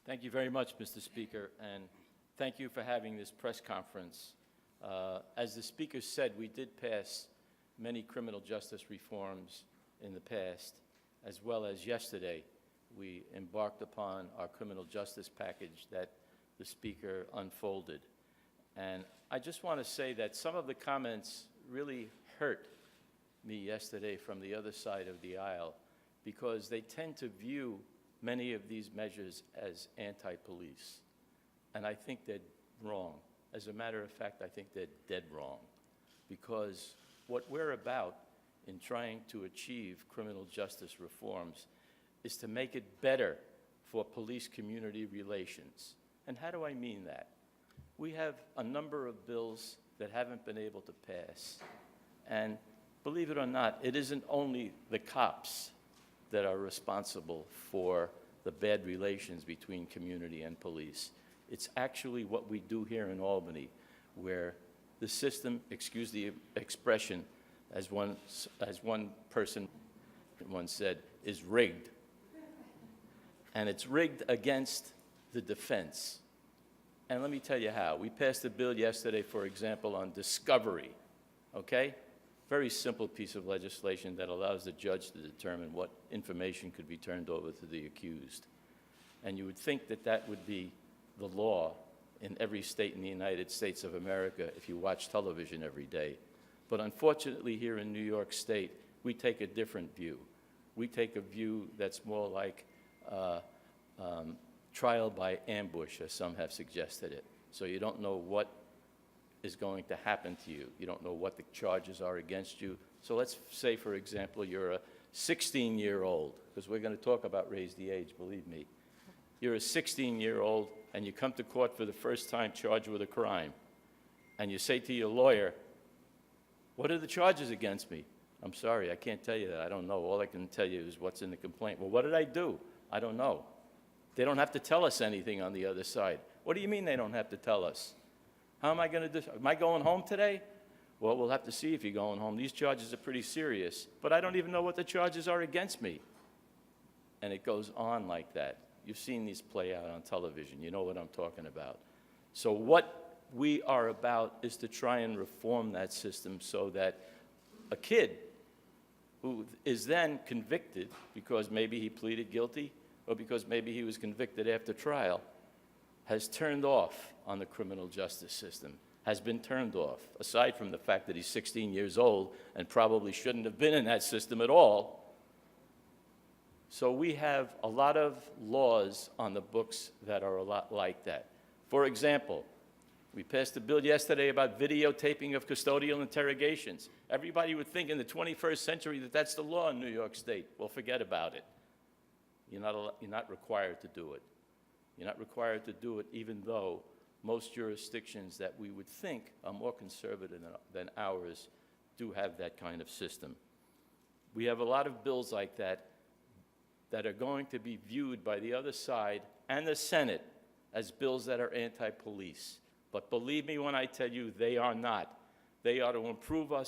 Thank you very much, Mr. Speaker, and thank you for having this press conference. As the Speaker said, we did pass many criminal justice reforms in the past, as well as yesterday we embarked upon our criminal justice package that the Speaker unfolded. And I just want to say that some of the comments really hurt me yesterday from the other side of the aisle because they tend to view many of these measures as anti-police. And I think they're wrong. As a matter of fact, I think they're dead wrong, because what we're about in trying to achieve criminal justice reforms is to make it better for police-community relations. And how do I mean that? We have a number of bills that haven't been able to pass. And believe it or not, it isn't only the cops that are responsible for the bad relations between community and police. It's actually what we do here in Albany, where the system, excuse the expression, as one person once said, is rigged. And it's rigged against the defense. And let me tell you how. We passed a bill yesterday, for example, on discovery, okay? Very simple piece of legislation that allows the judge to determine what information could be turned over to the accused. And you would think that that would be the law in every state in the United States of America if you watch television every day. But unfortunately, here in New York State, we take a different view. We take a view that's more like trial by ambush, as some have suggested it. So you don't know what is going to happen to you. You don't know what the charges are against you. So let's say, for example, you're a 16-year-old, because we're going to talk about raise the age, believe me. You're a 16-year-old, and you come to court for the first time charged with a crime. And you say to your lawyer, what are the charges against me? I'm sorry, I can't tell you that. I don't know. All I can tell you is what's in the complaint. Well, what did I do? I don't know. They don't have to tell us anything on the other side. What do you mean they don't have to tell us? How am I going to do? Am I going home today? Well, we'll have to see if you're going home. These charges are pretty serious, but I don't even know what the charges are against me. And it goes on like that. You've seen these play out on television. You know what I'm talking about. So what we are about is to try and reform that system so that a kid who is then convicted because maybe he pleaded guilty or because maybe he was convicted after trial has turned off on the criminal justice system, has been turned off, aside from the fact that he's 16 years old and probably shouldn't have been in that system at all. So we have a lot of laws on the books that are a lot like that. For example, we passed a bill yesterday about videotaping of custodial interrogations. Everybody would think in the 21st century that that's the law in New York State. Well, forget about it. You're not required to do it. You're not required to do it, even though most jurisdictions that we would think are more conservative than ours do have that kind of system. We have a lot of bills like that that are going to be viewed by the other side and the Senate as bills that are anti-police. But believe me when I tell you, they are not. They are to improve our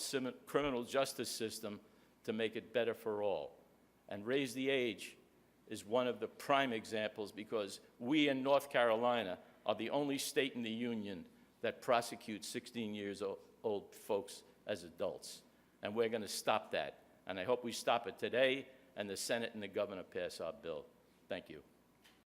criminal justice system to make it better for all. And raise the age is one of the prime examples, because we in North Carolina are the only state in the union that prosecutes 16 years old folks as adults. And we're going to stop that. And I hope we stop it today and the Senate and the governor pass our bill. Thank you.